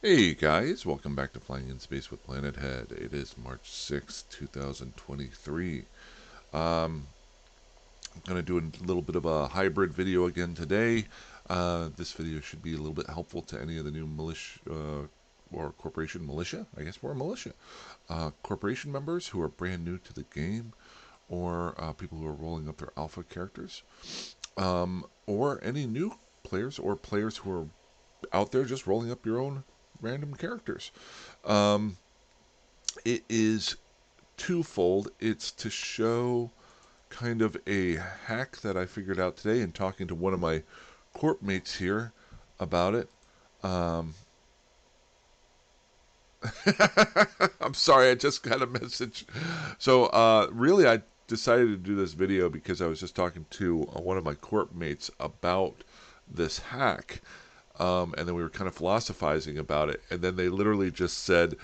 Hey guys, welcome back to Flying in Space with Planet Head. It is March 6th, 2023. I'm going to do a little bit of a hybrid video again today. This video should be a little bit helpful to any of the new militia or corporation militia. I guess we're a militia. Corporation members who are brand new to the game, or people who are rolling up their alpha characters, or any new players or players who are out there just rolling up your own random characters. Um, it is twofold. It's to show kind of a hack that I figured out today in talking to one of my corp mates here about it. Um, I'm sorry, I just got a message. So, really, I decided to do this video because I was just talking to one of my corp mates about this hack. And then we were kind of philosophizing about it. And then they literally just said,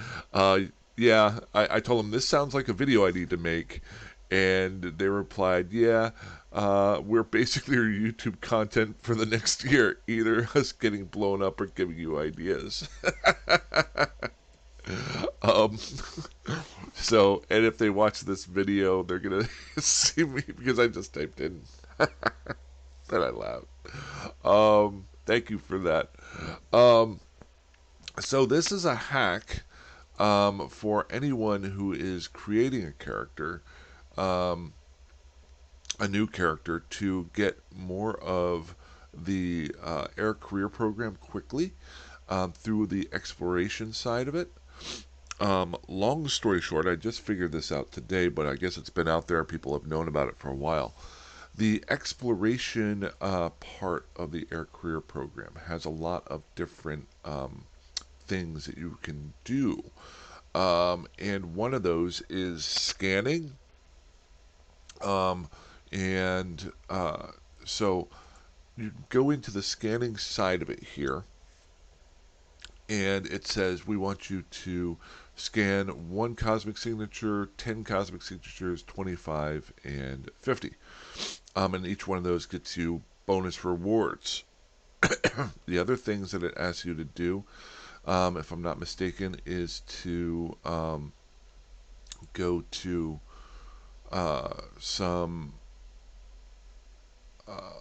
yeah, I told them this sounds like a video I need to make. And they replied, yeah, we're basically your YouTube content for the next year, either us getting blown up or giving you ideas. um, and if they watch this video, they're going to see me because I just typed in that I laughed. Thank you for that. Um, so this is a hack for anyone who is creating a character, um, a new character, to get more of the air career program quickly through the exploration side of it. Long story short, I just figured this out today, but I guess it's been out there. People have known about it for a while. The exploration part of the air career program has a lot of different things that you can do. And one of those is scanning. Um, and so you go into the scanning side of it here, and it says we want you to scan one cosmic signature, 10 cosmic signatures, 25, and 50. And each one of those gets you bonus rewards. The other things that it asks you to do, if I'm not mistaken, is to go to some uh,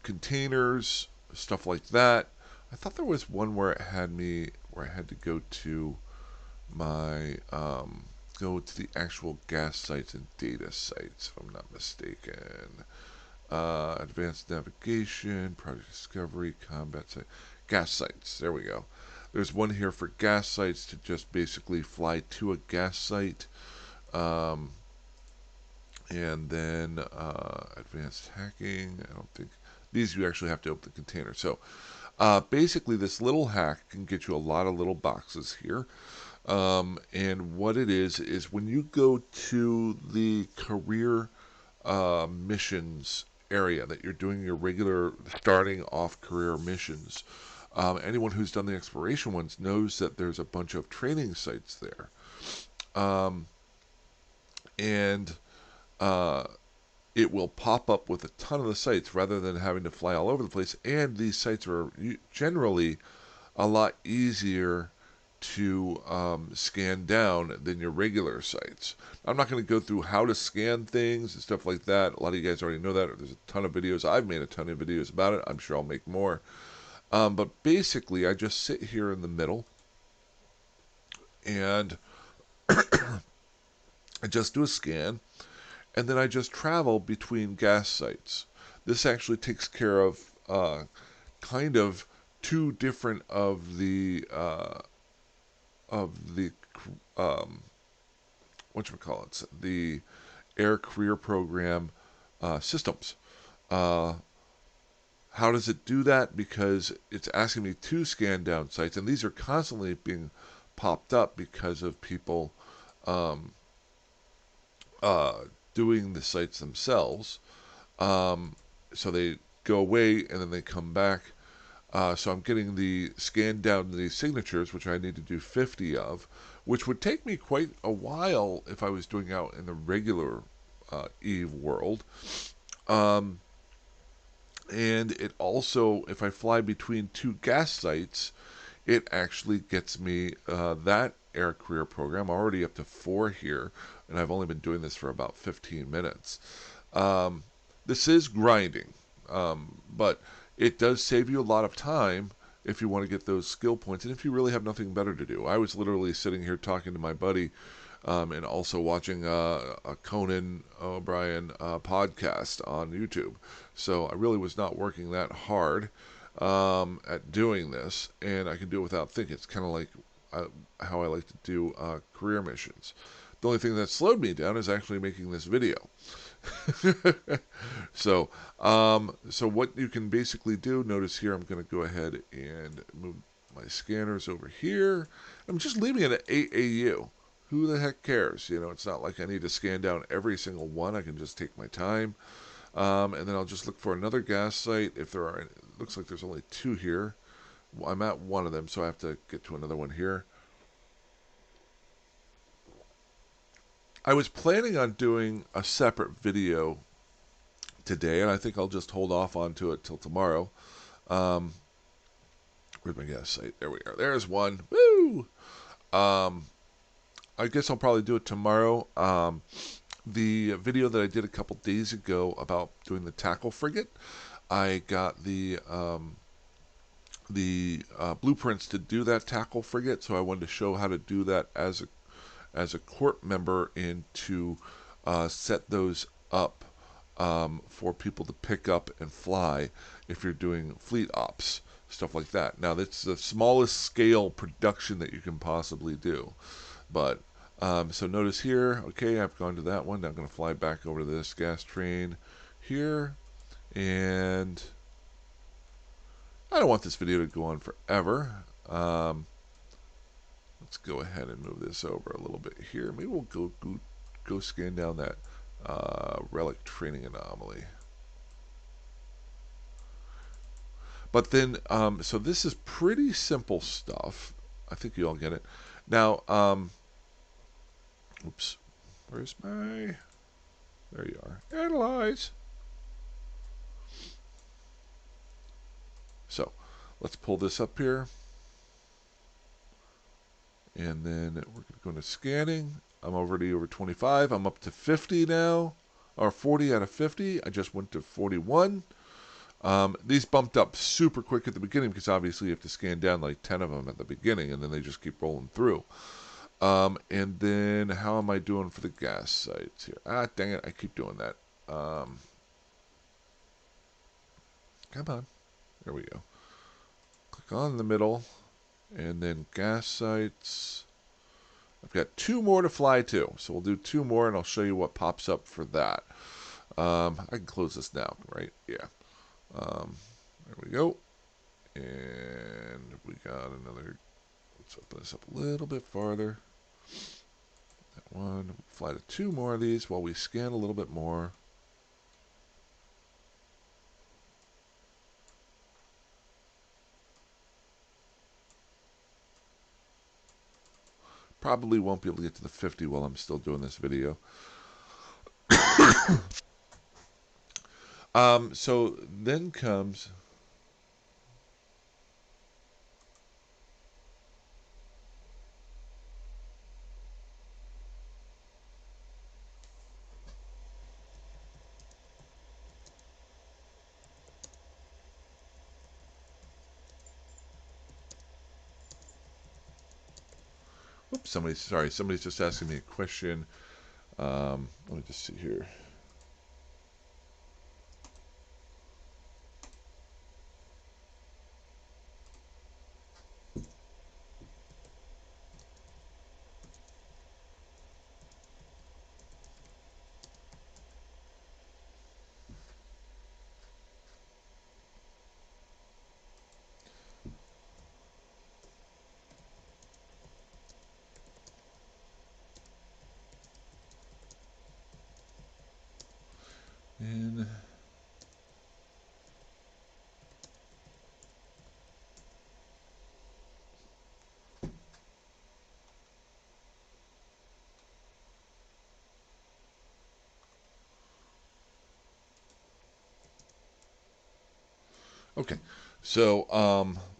containers, stuff like that. I thought there was one where it had me where I had to go to my go to the actual gas sites and data sites, if I'm not mistaken. Advanced navigation, project discovery, combat site, gas sites. There we go. There's one here for gas sites to just basically fly to a gas site. Um, and then advanced hacking. I don't think these you actually have to open the container. So basically, this little hack can get you a lot of little boxes here. And what it is when you go to the career missions area that you're doing your regular starting off career missions. Anyone who's done the exploration ones knows that there's a bunch of training sites there. Um, and uh, it will pop up with a ton of the sites rather than having to fly all over the place. And these sites are generally a lot easier to scan down than your regular sites. I'm not going to go through how to scan things and stuff like that. A lot of you guys already know that. There's a ton of videos. I've made a ton of videos about it. I'm sure I'll make more. But basically, I just sit here in the middle and I just do a scan, and then I just travel between gas sites. This actually takes care of kind of two different of the whatchamacallits, the air career program systems. Uh, how does it do that? Because it's asking me to scan down sites, and these are constantly being popped up because of people um, uh, doing the sites themselves. Um, so they go away and then they come back. So I'm getting the scan down the signatures, which I need to do 50 of, which would take me quite a while if I was doing out in the regular Eve world. Um, and it also, if I fly between two gas sites, it actually gets me that Air Career program already up to 4 here, and I've only been doing this for about 15 minutes. Um, this is grinding, but it does save you a lot of time if you want to get those skill points and if you really have nothing better to do. I was literally sitting here talking to my buddy and also watching a Conan O'Brien podcast on YouTube. So I really was not working that hard at doing this, and I can do it without thinking. It's kind of like how I like to do career missions. The only thing that slowed me down is actually making this video. So what you can basically do, notice here, I'm going to go ahead and move my scanners over here. I'm just leaving it at 8 AU. Who the heck cares? You know, it's not like I need to scan down every single one. I can just take my time. And then I'll just look for another gas site. If there are, it looks like there's only 2 here. I'm at one of them, so I have to get to another one here. I was planning on doing a separate video today, and I think I'll just hold off onto it till tomorrow. Um, where's my gas site? There we are. There's one. Woo! I guess I'll probably do it tomorrow. The video that I did a couple days ago about doing the tackle frigate, I got the blueprints to do that tackle frigate, so I wanted to show how to do that as a court member and to set those up for people to pick up and fly if you're doing fleet ops, stuff like that. Now, that's the smallest scale production that you can possibly do. But, so notice here, okay, I've gone to that one. Now I'm going to fly back over to this gas train here. And I don't want this video to go on forever. Let's go ahead and move this over a little bit here. Maybe we'll go scan down that relic training anomaly. But then, so this is pretty simple stuff. I think you all get it. Now, oops, where's my, there you are, analyze. So, let's pull this up here. And then we're going to go into scanning. I'm already over 25. I'm up to 50 now, or 40 out of 50. I just went to 41. These bumped up super quick at the beginning because obviously you have to scan down like 10 of them at the beginning, and then they just keep rolling through. And then how am I doing for the gas sites here? Ah, dang it, I keep doing that. Come on. There we go. Click on the middle, and then gas sites. I've got 2 more to fly to, so we'll do 2 more, and I'll show you what pops up for that. I can close this now, right? Yeah. There we go. And we got another. Let's open this up a little bit farther. That one. Fly to 2 more of these while we scan a little bit more. Probably won't be able to get to the 50 while I'm still doing this video. So then comes. Oops, somebody's just asking me a question. Let me just see here. And okay, So,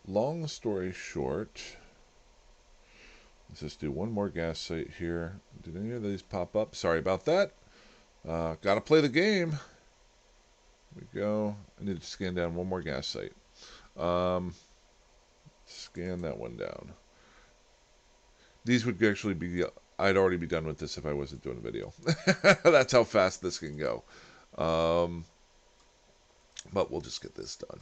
long story short, let's just do one more gas site here. Did any of these pop up? Sorry about that. Gotta play the game. Here we go. I need to scan down one more gas site. Um, Scan that one down. These would actually be. I'd already be done with this if I wasn't doing a video. That's how fast this can go. Um, but we'll just get this done.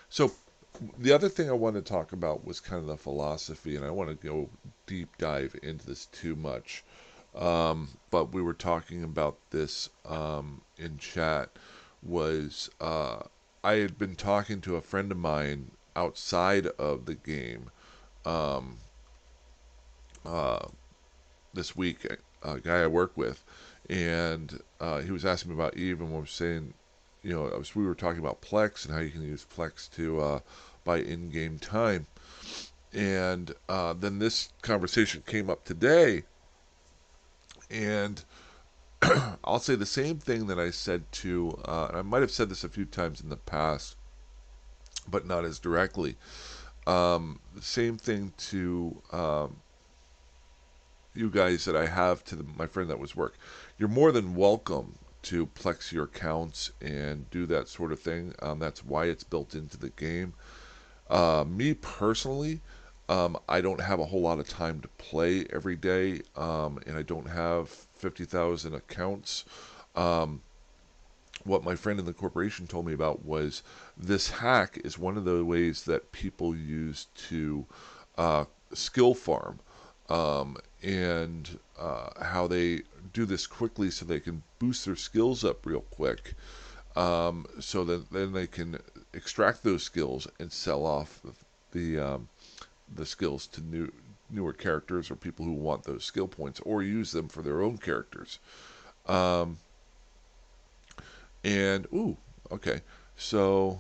So the other thing I wanted to talk about was kind of the philosophy, and I want to go deep dive into this too much. But we were talking about this in chat. Was I had been talking to a friend of mine outside of the game um, uh, this week, a guy I work with, and he was asking me about Eve, and we were saying, we were talking about Plex and how you can use Plex to buy in-game time, and then this conversation came up today, and I'll say the same thing that I said to, and I might have said this a few times in the past, but not as directly. The same thing to you guys that I have to my friend that was work. You're more than welcome to Plex your accounts and do that sort of thing. That's why it's built into the game. Me personally, I don't have a whole lot of time to play every day, and I don't have 50,000 accounts. Um, what my friend in the corporation told me about was this hack is one of the ways that people use to uh, skill farm, and how they do this quickly so they can boost their skills up real quick, so that then they can extract those skills and sell off the skills to newer characters or people who want those skill points or use them for their own characters. Um, and ooh, okay, so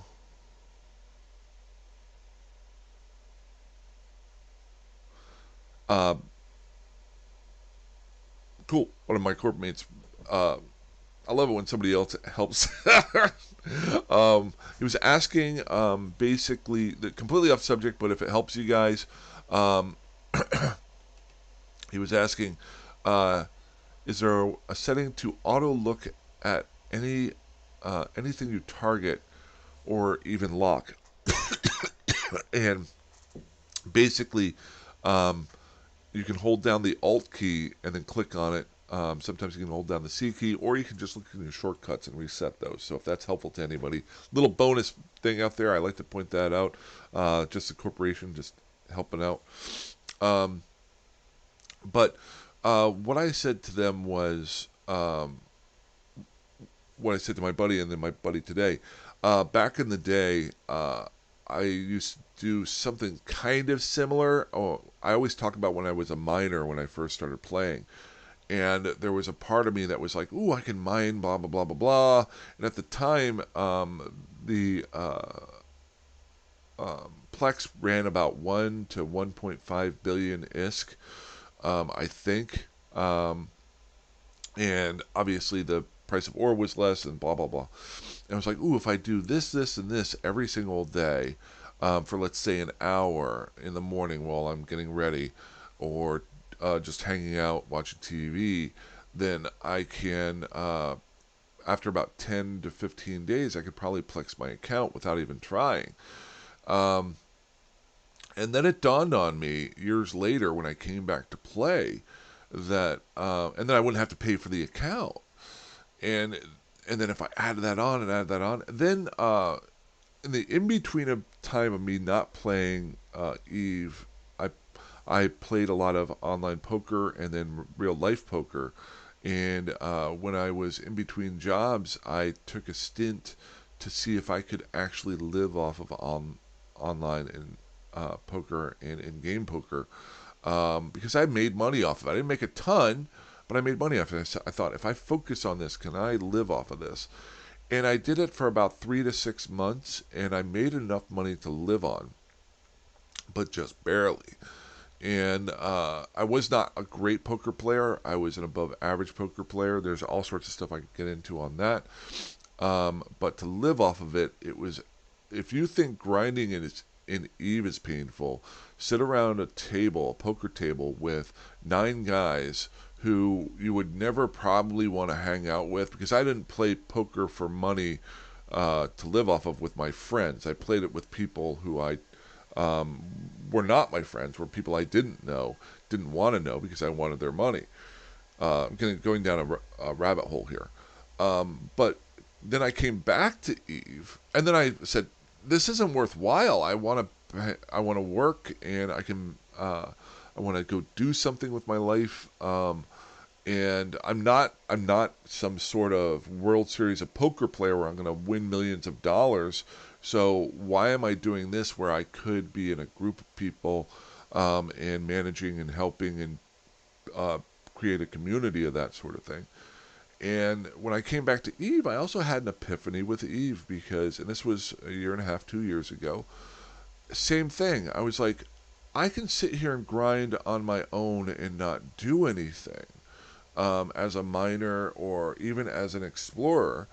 uh, cool. One of my corp mates. I love it when somebody else helps. He was asking, basically, completely off subject, but if it helps you guys, um, he was asking, uh, is there a setting to auto look at anything you target or even lock? And basically, um, you can hold down the Alt key and then click on it. Sometimes you can hold down the C key, or you can just look in your shortcuts and reset those. So if that's helpful to anybody, little bonus thing out there, I like to point that out. Just the corporation, just helping out. Um, but what I said to them was, what I said to my buddy and then my buddy today. Back in the day, I used to do something kind of similar. Oh, I always talk about when I was a miner when I first started playing. And there was a part of me that was like, ooh, I can mine, blah, blah, blah, blah, blah. And at the time, the Plex ran about 1 to 1.5 billion ISK, I think. And obviously the price of ore was less and blah, blah, blah. And I was like, ooh, if I do this, this, and this every single day, for let's say an hour in the morning while I'm getting ready, or just hanging out watching TV, then I can, after about 10 to 15 days, I could probably Plex my account without even trying. Um, and then it dawned on me years later when I came back to play that, and then I wouldn't have to pay for the account. And and then if I added that on and added that on, then in the in between of time of me not playing Eve, I played a lot of online poker and then real life poker. And when I was in between jobs, I took a stint to see if I could actually live off of online and poker and in game poker, because I made money off of it. I didn't make a ton, but I made money off of it. I thought, if I focus on this, can I live off of this? And I did it for about 3 to 6 months, and I made enough money to live on, but just barely. And I was not a great poker player. I was an above average poker player. There's all sorts of stuff I could get into on that. But to live off of it, it was. If you think grinding in Eve is painful, sit around a table, a poker table, with 9 guys who you would never probably want to hang out with, because I didn't play poker for money to live off of with my friends. I played it with people who I were not my friends, were people I didn't know, didn't want to know because I wanted their money. I'm going down a rabbit hole here. But then I came back to Eve, and then I said, "This isn't worthwhile. I want to work, and I want to go do something with my life." And I'm not some sort of World Series of Poker player where I'm going to win millions of dollars. So why am I doing this where I could be in a group of people and managing and helping and uh, create a community of that sort of thing? And when I came back to Eve, I also had an epiphany with Eve because, and this was a year and a half, 2 years ago, same thing. I was like, I can sit here and grind on my own and not do anything as a miner or even as an explorer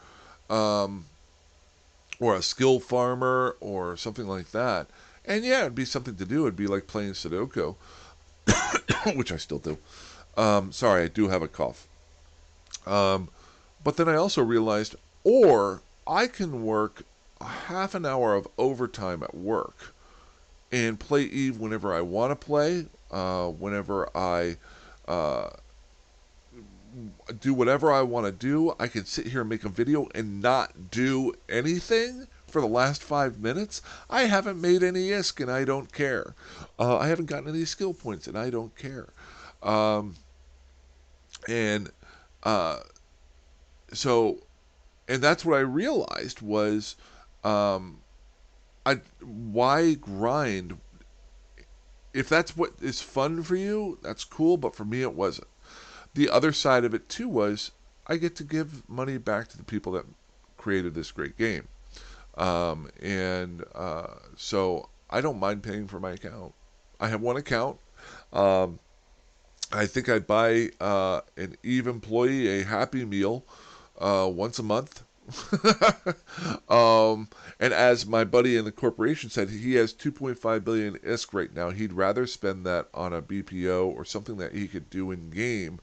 um, or a skill farmer or something like that. And yeah, it'd be something to do. It'd be like playing Sudoku, which I still do. Sorry, I do have a cough. Um, but then I also realized, or I can work a half an hour of overtime at work and play Eve whenever I want to play, whenever I uh, do whatever I want to do. I can sit here and make a video and not do anything for the last 5 minutes. I haven't made any ISK and I don't care. I haven't gotten any skill points and I don't care. Um, and uh, so, and that's what I realized was, um, why grind? If that's what is fun for you, that's cool. But for me, it wasn't. The other side of it too was I get to give money back to the people that created this great game, and so I don't mind paying for my account. I have one account. Um, I think I buy an Eve employee a Happy Meal once a month. um, and as my buddy in the corporation said, he has 2.5 billion ISK right now. He'd rather spend that on a BPO or something that he could do in game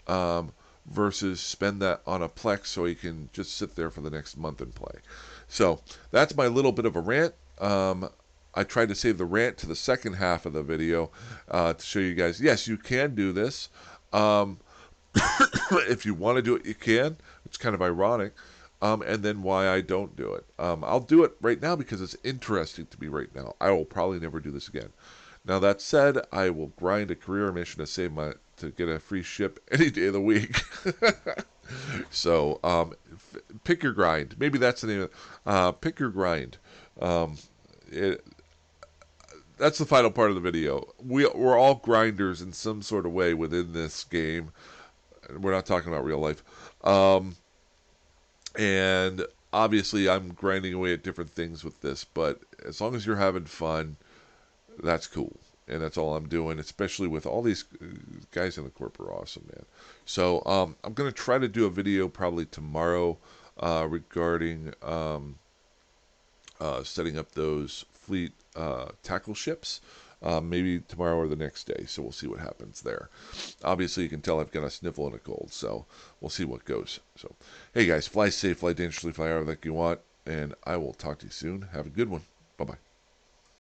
um, versus spend that on a Plex so he can just sit there for the next month and play. So that's my little bit of a rant. I tried to save the rant to the second half of the video to show you guys, yes, you can do this. Um, if you want to do it, you can. It's kind of ironic. And then why I don't do it. I'll do it right now because it's interesting to me right now. I will probably never do this again. Now that said, I will grind a career mission to get a free ship any day of the week. So pick your grind. Maybe that's the name of it. Pick your grind. Um, it, that's the final part of the video. We're all grinders in some sort of way within this game. We're not talking about real life. Um, and obviously, I'm grinding away at different things with this, but as long as you're having fun, that's cool. And that's all I'm doing, especially with all these guys in the corp are awesome, man. So I'm going to try to do a video probably tomorrow regarding setting up those fleet tackle ships. Maybe tomorrow or the next day. So we'll see what happens there. Obviously, you can tell I've got a sniffle and a cold, so we'll see what goes. So, hey guys, fly safe, fly dangerously, fly however you want, and I will talk to you soon. Have a good one. Bye bye.